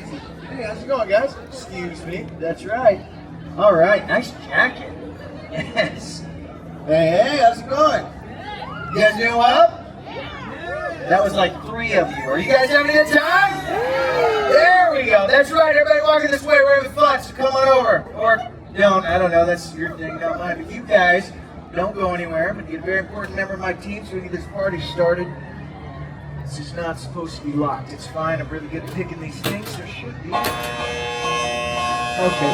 crazy. Hey, how's it going, guys? Excuse me. That's right. All right, nice jacket. Yes. Hey, how's it going? You guys doing well? That was like 3 of you. Are you guys having a good time? There we go. That's right. Everybody walking this way. We're having fun, so come on over. Or don't. I don't know. That's your thing. Don't mind. But you guys don't go anywhere. But you're a very important member of my team, so we get this party started. This is not supposed to be locked. It's fine. I'm really good at picking these things. There should be. Okay,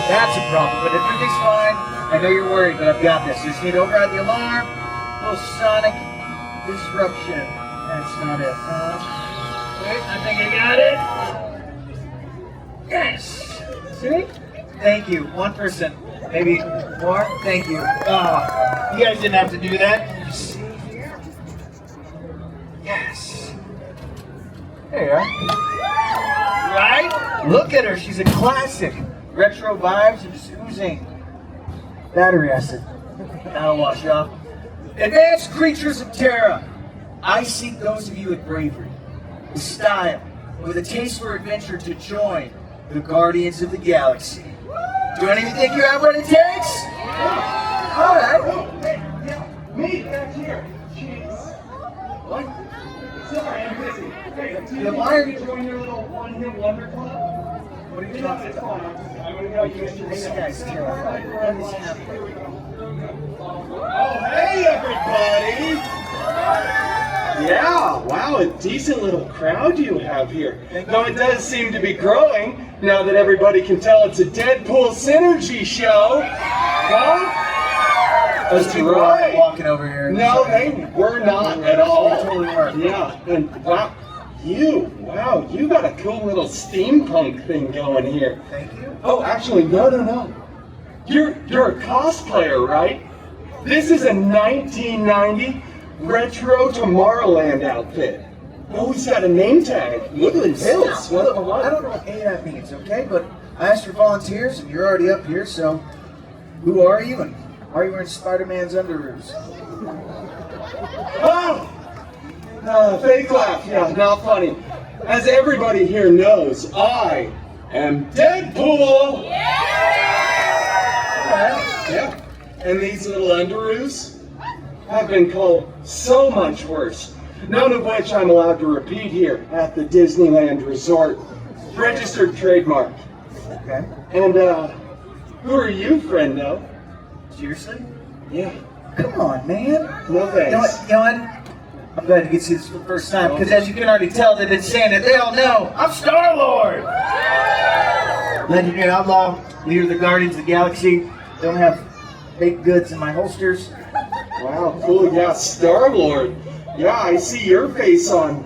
that's a problem. But everything's fine. I know you're worried, but I've got this. Just need to override the alarm. A little sonic disruption. That's not it. Wait, I think I got it. Yes. See? Thank you. 1 person. Maybe more. Thank you. You guys didn't have to do that. You see here? Yes. There you are. Right? Look at her. She's a classic. Retro vibes and just oozing battery acid. That'll wash off. Advanced creatures of terror. I seek those of you with bravery, with style, with a taste for adventure to join the Guardians of the Galaxy. Do any of you think you have what it takes? All right. Me, back here. Jeez. What? Sorry, I'm busy. Hey, Yeah, why are you join your little one-hit wonder club? What are you talking about? I'm gonna go get you. This guy's terrified. What is happening? Oh, hey, everybody! Yeah, wow, a decent little crowd you have here. Though it does seem to be growing now that everybody can tell it's a Deadpool synergy show. Huh? Those people are walking over here. No, they were not at all. They totally weren't. Yeah, and wow, you got a cool little steampunk thing going here. Thank you. Oh, actually, no. You're a cosplayer, right? This is a 1990 retro Tomorrowland outfit. Oh, he's got a name tag. Woodland Hills. Look, I don't know what any of that means, okay? But I asked for volunteers, and you're already up here, so who are you, and are you wearing Spider-Man's underoos? Oh! Fake laugh. Yeah, not funny. As everybody here knows, I am Deadpool! Yeah. And these little underoos have been called so much worse, none of which I'm allowed to repeat here at the Disneyland Resort. Registered trademark. Okay. And, who are you, friendo? Seriously? Yeah. Come on, man. No thanks. You know what? I'm glad to get to see this for the first time, because as you can already tell, they've been saying it. They all know I'm Star-Lord! Legendary outlaw, leader of the Guardians of the Galaxy. Don't have baked goods in my holsters. Wow, cool. Yeah, Star-Lord. Yeah, I see your face on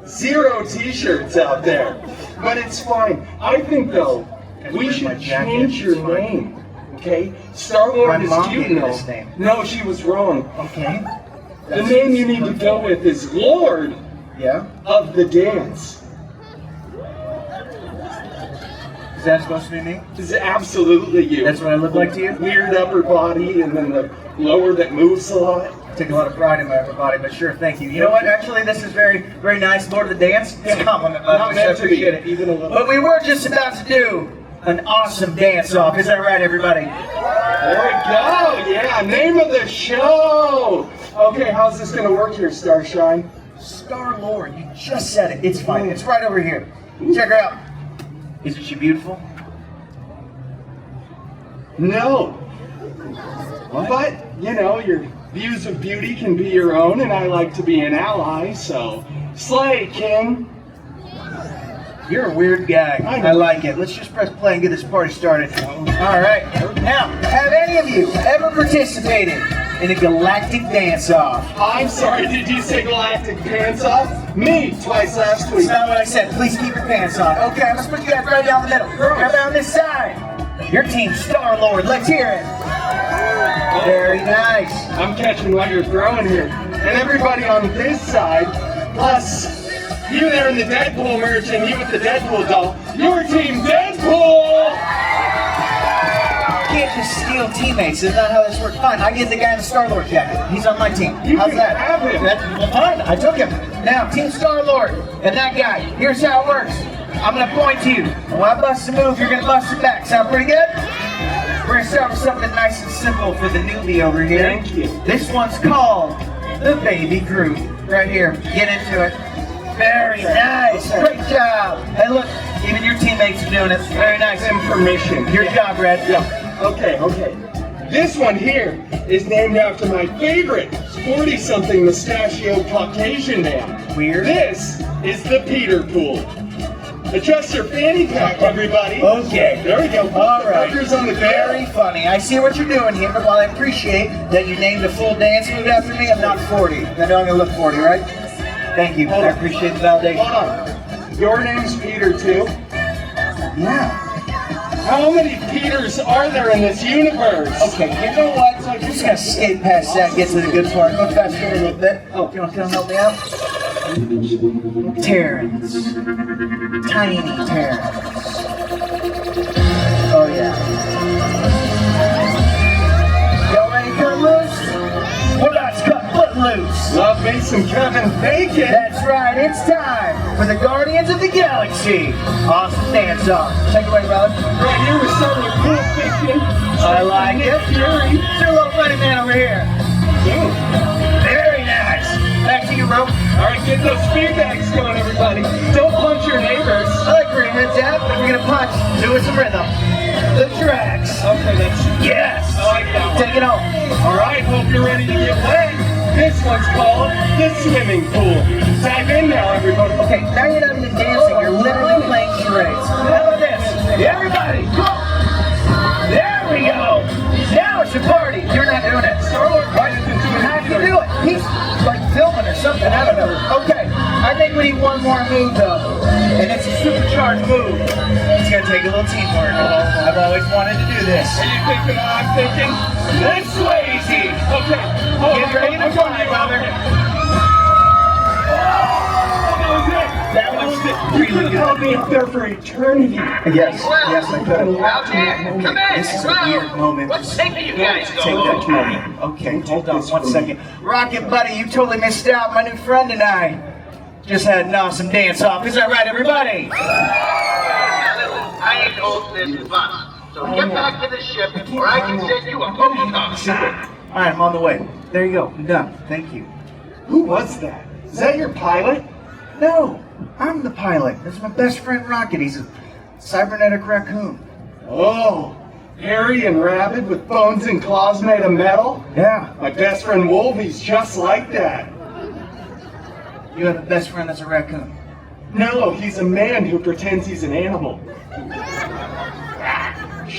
0 t-shirts out there. But it's fine. I think, though, we should change your name. Okay? Star-Lord is cute and all. No, she was wrong. Okay. The name you need to go with is Lord of the Dance. Is that supposed to be me? This is absolutely you. That's what I look like to you? Weird upper body and then the lower that moves a lot. I take a lot of pride in my upper body, but sure, thank you. You know what? Actually, this is very, very nice. Lord of the Dance. It's a compliment, but I appreciate it. Even a little. But we were just about to do an awesome dance-off. Is that right, everybody? There we go. Yeah, name of the show. Okay, how's this going to work here, Starshine? Star-Lord, you just said it. It's fine. It's right over here. Check her out. Isn't she beautiful? No. But, you know, your views of beauty can be your own, and I like to be an ally, so slay, King. You're a weird guy. I like it. Let's just press play and get this party started. All right. Now, have any of you ever participated in a galactic dance-off? I'm sorry, did you say galactic dance-off? Me, twice last week. That's not what I said. Please keep your pants on. Okay, let's put you guys right down the middle. How about on this side? Your team Star-Lord. Let's hear it. Very nice. I'm catching what you're throwing here. And everybody on this side, plus you there in the Deadpool merch and you with the Deadpool doll, your team Deadpool! You can't just steal teammates. That's not how this works. Fine, I get the guy in the Star-Lord jacket. He's on my team. You How's can that? have him. Well, fine. I took him. Now, Team Star-Lord and that guy, here's how it works. I'm gonna point to you. When I bust a move, you're gonna bust it back. Sound pretty good? We're gonna start with something nice and simple for the newbie over here. Thank you. This one's called the Baby Groove. Right here, get into it. Very nice, great job. Hey look, even your teammates are doing it. Very nice. Information. Your job, Red. Yeah. Okay. This one here is named after my favorite 40-something mustachioed Caucasian man. Weird. This is the Peter Pool. Adjust your fanny pack, everybody. Okay. There we go. All right. Fingers on the Very funny. I see what you're doing here, but while I appreciate that you named a full dance move after me, I'm not 40. I know I'm gonna look 40, right? Thank you. I appreciate the validation. Hold on. Your name's Peter too? Yeah. How many Peters are there in this universe? Okay, you know what? I'm just gonna skate past that and get to the good part. Go faster a little bit. Oh, you wanna come help me out? Terrans. Tiny Terrans. Oh yeah. Y'all ready to cut loose? We're about to cut foot loose. Love me some Kevin Bacon. That's right, it's time for the Guardians of the Galaxy. Awesome dance off. Take it away, brother. Right here we're starting with Cool Fiction. I like it. Fury. It's a little funny man over here. Very nice. Back to you, bro. All right, get those speed bags going, everybody. Don't punch your neighbors. I like where your head's at, but if you're gonna punch, do it some rhythm. The tracks. Okay, that's... Yes. I like that one. Take it home. All right, hope you're ready to get wet. This one's called the swimming pool. Dive in now, everybody. Okay, now you're not even dancing. You're literally playing charades. How about this? Everybody, go. There we go. Now it's your party. You're not doing it. Star-Lord, why doesn't do it? How do you do it? He's like filming or something. I don't know. Okay, I think we need one more move though, and it's a supercharged move. It's gonna take a little teamwork. I've always wanted to do this. Are you thinking what I'm thinking? This Swayze. Okay. Get ready to fly, brother. That was it. You could have held me up there for eternity. Yes, I could. Out here, come in. This is a weird moment. What's taking you guys so Take that long? moment. Okay, hold on 1 second. Rocket Buddy, you totally missed out. My new friend and I just had an awesome dance off. Is that right, everybody? I ain't old this bus. So get back to the ship, or I can send you a Pokemon. All right, I'm on the way. There you go. I'm done. Thank you. Who was that? Is that your pilot? No, I'm the pilot. This is my best friend Rocket. He's a cybernetic raccoon. Oh, hairy and rabid with bones and claws made of metal? Yeah. My best friend Wolvie's just like that. You have a best friend that's a raccoon. No, he's a man who pretends he's an animal.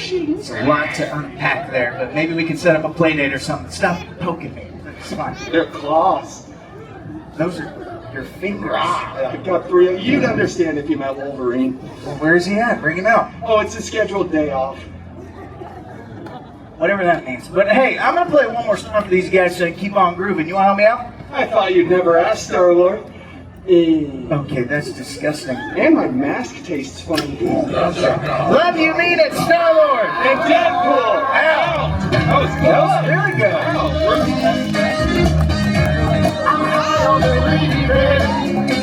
There's a lot to unpack there, but maybe we can set up a play date or something. Stop poking me. It's fine. They're claws. Those are your fingers. I've got 3 of you'd understand if you met Wolverine. Well, where is he at? Bring him out. Oh, it's a scheduled day off. Whatever that means. But hey, I'm going to play one more song for these guys so they keep on grooving. You want to help me out? I thought you'd never ask, Star-Lord. Okay, that's disgusting. And my mask tastes funny. Love you, mean it, Star-Lord! And Deadpool! Ow! That was Really good. I'm high on the weed, baby.